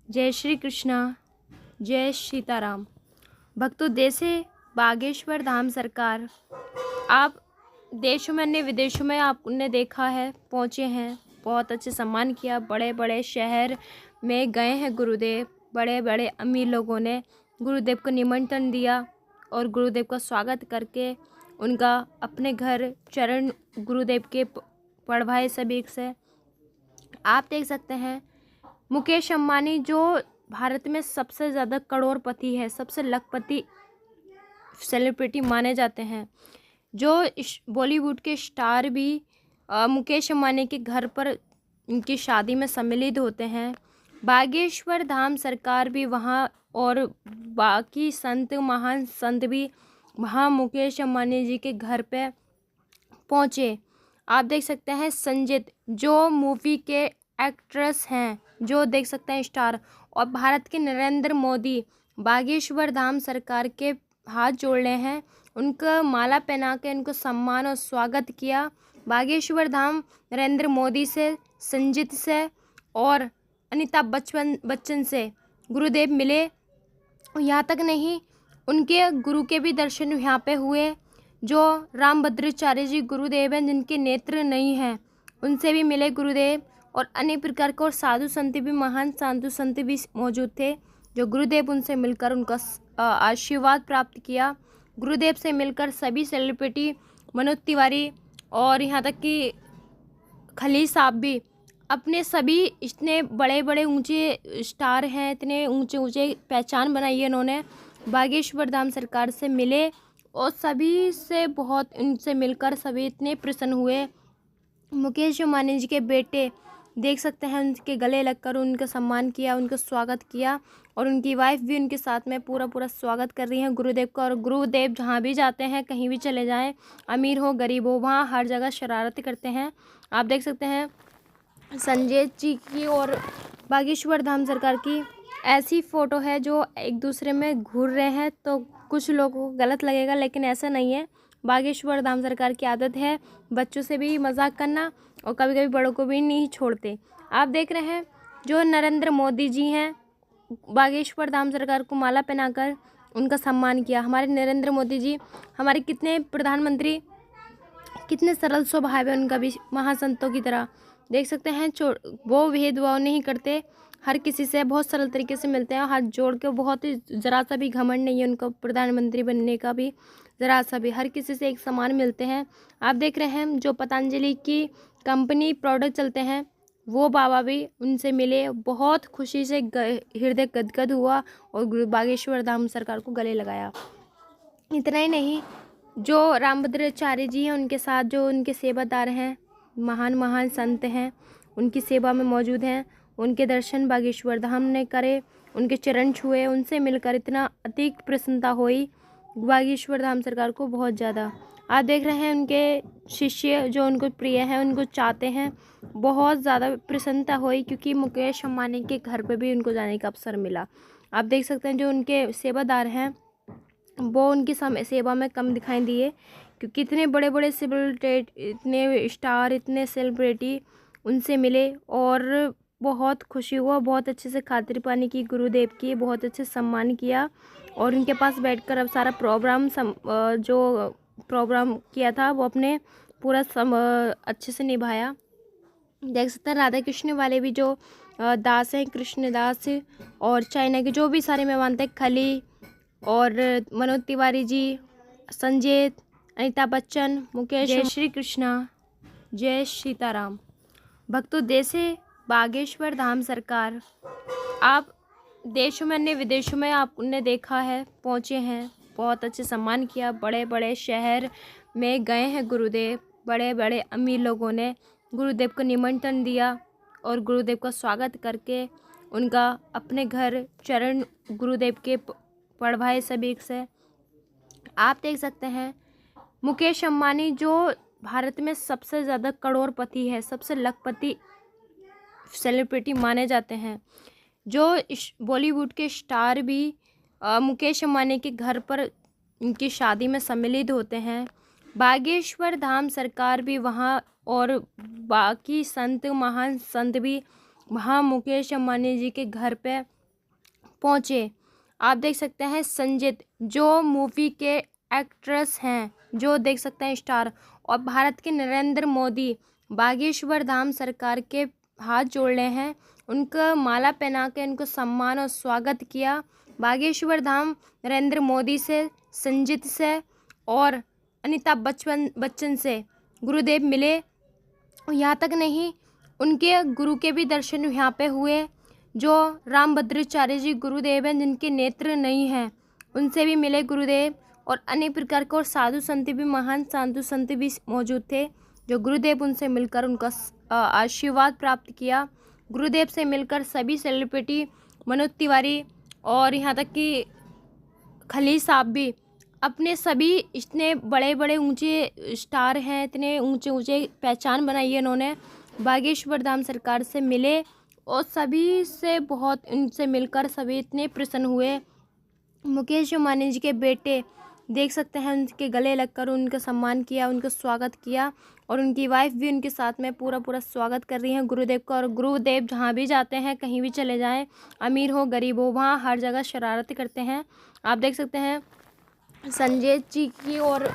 जय श्री कृष्णा। जय सीताराम। भक्तों, देसे बागेश्वर धाम सरकार, आप देशों में अन्य विदेशों में आपने देखा है, पहुँचे हैं, बहुत अच्छे सम्मान किया। बड़े बड़े शहर में गए हैं गुरुदेव। बड़े बड़े अमीर लोगों ने गुरुदेव को निमंत्रण दिया और गुरुदेव का स्वागत करके उनका अपने घर चरण गुरुदेव के पढ़वाए सभी से। आप देख सकते हैं मुकेश अंबानी जो भारत में सबसे ज़्यादा करोड़पति है, सबसे लखपति सेलिब्रिटी माने जाते हैं, जो बॉलीवुड के स्टार भी मुकेश अंबानी के घर पर उनकी शादी में सम्मिलित होते हैं। बागेश्वर धाम सरकार भी वहाँ और बाकी संत, महान संत भी वहाँ मुकेश अंबानी जी के घर पे पहुँचे। आप देख सकते हैं संजीत जो मूवी के एक्ट्रेस हैं, जो देख सकते हैं स्टार, और भारत के नरेंद्र मोदी बागेश्वर धाम सरकार के हाथ जोड़ रहे हैं, उनका माला पहना के उनको सम्मान और स्वागत किया। बागेश्वर धाम नरेंद्र मोदी से, संजीत से और अमिताभ बच्चन से गुरुदेव मिले। यहाँ तक नहीं, उनके गुरु के भी दर्शन यहाँ पे हुए, जो रामभद्राचार्य जी गुरुदेव हैं, जिनके नेत्र नहीं हैं, उनसे भी मिले गुरुदेव। और अनेक प्रकार के और साधु संत भी, महान साधु संत भी मौजूद थे, जो गुरुदेव उनसे मिलकर उनका आशीर्वाद प्राप्त किया। गुरुदेव से मिलकर सभी सेलिब्रिटी, मनोज तिवारी और यहाँ तक कि खली साहब भी, अपने सभी इतने बड़े बड़े ऊंचे स्टार हैं, इतने ऊंचे ऊंचे पहचान बनाई है इन्होंने, बागेश्वर धाम सरकार से मिले और सभी से बहुत, उनसे मिलकर सभी इतने प्रसन्न हुए। मुकेश अंबानी जी के बेटे देख सकते हैं, उनके गले लगकर उनका सम्मान किया, उनका स्वागत किया, और उनकी वाइफ भी उनके साथ में पूरा स्वागत कर रही हैं गुरुदेव का। और गुरुदेव जहाँ भी जाते हैं, कहीं भी चले जाएं, अमीर हो गरीब हो, वहाँ हर जगह शरारत करते हैं। आप देख सकते हैं संजय जी की और बागेश्वर धाम सरकार की ऐसी फ़ोटो है जो एक दूसरे में घूर रहे हैं, तो कुछ लोगों को गलत लगेगा, लेकिन ऐसा नहीं है। बागेश्वर धाम सरकार की आदत है बच्चों से भी मजाक करना और कभी कभी बड़ों को भी नहीं छोड़ते। आप देख रहे हैं जो नरेंद्र मोदी जी हैं, बागेश्वर धाम सरकार को माला पहनाकर उनका सम्मान किया। हमारे नरेंद्र मोदी जी, हमारे कितने प्रधानमंत्री कितने सरल स्वभाव है उनका भी, महासंतों की तरह। देख सकते हैं वो भेदभाव नहीं करते, हर किसी से बहुत सरल तरीके से मिलते हैं, हाथ जोड़ के। बहुत ही ज़रा सा भी घमंड नहीं है उनका प्रधानमंत्री बनने का भी, ज़रा सा भी, हर किसी से एक समान मिलते हैं। आप देख रहे हैं जो पतंजलि की कंपनी प्रोडक्ट चलते हैं, वो बाबा भी उनसे मिले, बहुत खुशी से हृदय गदगद हुआ और गुरु बागेश्वर धाम सरकार को गले लगाया। इतना ही नहीं, जो रामभद्राचार्य जी हैं, उनके साथ जो उनके सेवादार हैं, महान महान संत हैं, उनकी सेवा में मौजूद हैं, उनके दर्शन बागेश्वर धाम ने करे, उनके चरण छुए, उनसे मिलकर इतना अधिक प्रसन्नता हुई बागेश्वर धाम सरकार को, बहुत ज़्यादा। आप देख रहे हैं उनके शिष्य जो उनको प्रिय हैं, उनको चाहते हैं, बहुत ज़्यादा प्रसन्नता हुई, क्योंकि मुकेश अंबानी के घर पे भी उनको जाने का अवसर मिला। आप देख सकते हैं जो उनके सेवादार हैं, वो उनकी सेवा में कम दिखाई दिए, क्योंकि इतने बड़े बड़े सेलिब्रिटी, इतने स्टार, इतने सेलिब्रिटी उनसे मिले और बहुत खुशी हुआ। बहुत अच्छे से खातिर पानी की गुरुदेव की, बहुत अच्छे सम्मान किया, और उनके पास बैठकर अब सारा प्रोग्राम जो प्रोग्राम किया था वो अपने पूरा अच्छे से निभाया। देख सकते हैं राधा कृष्ण वाले भी जो दास हैं, कृष्ण दास, और चाइना के जो भी सारे मेहमान थे, खली और मनोज तिवारी जी, संजय, अमिताभ बच्चन, मुकेश। जय श्री कृष्णा। जय सीताराम। भक्तों, देसे बागेश्वर धाम सरकार, आप देशों में अन्य विदेशों में आपने देखा है, पहुँचे हैं, बहुत अच्छे सम्मान किया। बड़े बड़े शहर में गए हैं गुरुदेव। बड़े बड़े अमीर लोगों ने गुरुदेव को निमंत्रण दिया और गुरुदेव का स्वागत करके उनका अपने घर चरण गुरुदेव के पढ़वाए सभी से। आप देख सकते हैं मुकेश अंबानी जो भारत में सबसे ज़्यादा करोड़पति है, सबसे लखपति सेलिब्रिटी माने जाते हैं, जो बॉलीवुड के स्टार भी मुकेश अंबानी के घर पर उनकी शादी में सम्मिलित होते हैं। बागेश्वर धाम सरकार भी वहाँ और बाकी संत, महान संत भी वहाँ मुकेश अंबानी जी के घर पे पहुँचे। आप देख सकते हैं संजीत जो मूवी के एक्ट्रेस हैं, जो देख सकते हैं स्टार, और भारत के नरेंद्र मोदी बागेश्वर धाम सरकार के हाथ जोड़ रहे हैं, उनका माला पहना के उनको सम्मान और स्वागत किया। बागेश्वर धाम नरेंद्र मोदी से, संजीत से और अमिताभ बच्चन से गुरुदेव मिले। यहाँ तक नहीं, उनके गुरु के भी दर्शन यहाँ पे हुए, जो रामभद्राचार्य जी गुरुदेव हैं, जिनके नेत्र नहीं हैं, उनसे भी मिले गुरुदेव। और अनेक प्रकार के और साधु संत भी, महान साधु संत भी मौजूद थे, जो गुरुदेव उनसे मिलकर उनका आशीर्वाद प्राप्त किया। गुरुदेव से मिलकर सभी सेलिब्रिटी, मनोज तिवारी और यहाँ तक कि खली साहब भी, अपने सभी इतने बड़े बड़े ऊंचे स्टार हैं, इतने ऊंचे ऊंचे पहचान बनाई है इन्होंने, बागेश्वर धाम सरकार से मिले और सभी से बहुत, इनसे मिलकर सभी इतने प्रसन्न हुए। मुकेश अंबानी जी के बेटे देख सकते हैं, उनके गले लगकर उनका सम्मान किया, उनका स्वागत किया, और उनकी वाइफ भी उनके साथ में पूरा पूरा स्वागत कर रही हैं गुरुदेव का। और गुरुदेव जहाँ भी जाते हैं, कहीं भी चले जाएं, अमीर हो गरीब हो, वहाँ हर जगह शरारत करते हैं। आप देख सकते हैं संजय जी की और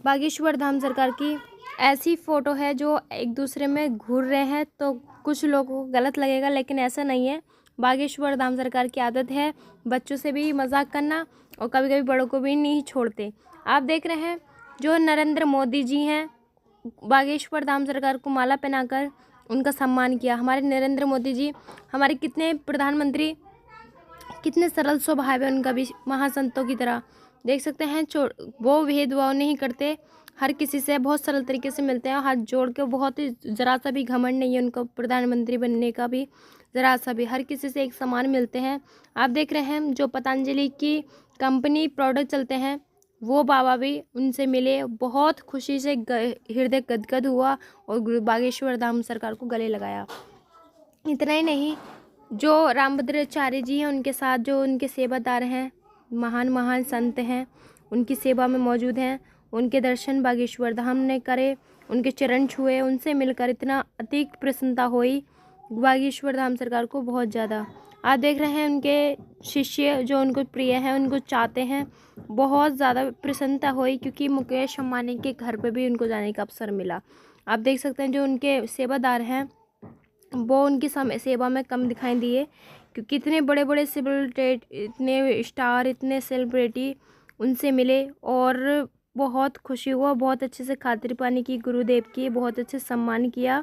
बागेश्वर धाम सरकार की ऐसी फ़ोटो है जो एक दूसरे में घूर रहे हैं, तो कुछ लोगों को गलत लगेगा, लेकिन ऐसा नहीं है। बागेश्वर धाम सरकार की आदत है बच्चों से भी मजाक करना, और कभी कभी बड़ों को भी नहीं छोड़ते। आप देख रहे हैं जो नरेंद्र मोदी जी हैं, बागेश्वर धाम सरकार को माला पहनाकर उनका सम्मान किया। हमारे नरेंद्र मोदी जी, हमारे कितने प्रधानमंत्री, कितने सरल स्वभाव है उनका भी, महासंतों की तरह। देख सकते हैं वो भेदभाव नहीं करते, हर किसी से बहुत सरल तरीके से मिलते हैं, हाथ जोड़ के। बहुत ही ज़रा सा भी घमंड नहीं है उनको प्रधानमंत्री बनने का भी, ज़रा सा भी, हर किसी से एक समान मिलते हैं। आप देख रहे हैं जो पतंजलि की कंपनी प्रोडक्ट चलते हैं, वो बाबा भी उनसे मिले, बहुत खुशी से हृदय गदगद हुआ और बागेश्वर धाम सरकार को गले लगाया। इतना ही नहीं, जो रामभद्राचार्य जी हैं, उनके साथ जो उनके सेवादार हैं, महान महान संत हैं, उनकी सेवा में मौजूद हैं, उनके दर्शन बागेश्वर धाम ने करे, उनके चरण छुए, उनसे मिलकर इतना अतिक प्रसन्नता हुई बागेश्वर धाम सरकार को, बहुत ज़्यादा। आप देख रहे हैं उनके शिष्य जो उनको प्रिय हैं, उनको चाहते हैं, बहुत ज़्यादा प्रसन्नता हुई, क्योंकि मुकेश अंबानी के घर पे भी उनको जाने का अवसर मिला। आप देख सकते हैं जो उनके सेवादार हैं, वो उनकी सेवा में कम दिखाई दिए, क्योंकि इतने बड़े बड़े सेलिब्रिटी, इतने स्टार, इतने सेलिब्रिटी उनसे मिले, और बहुत खुशी हुआ, बहुत अच्छे से खातिर पानी की गुरुदेव की, बहुत अच्छे सम्मान किया।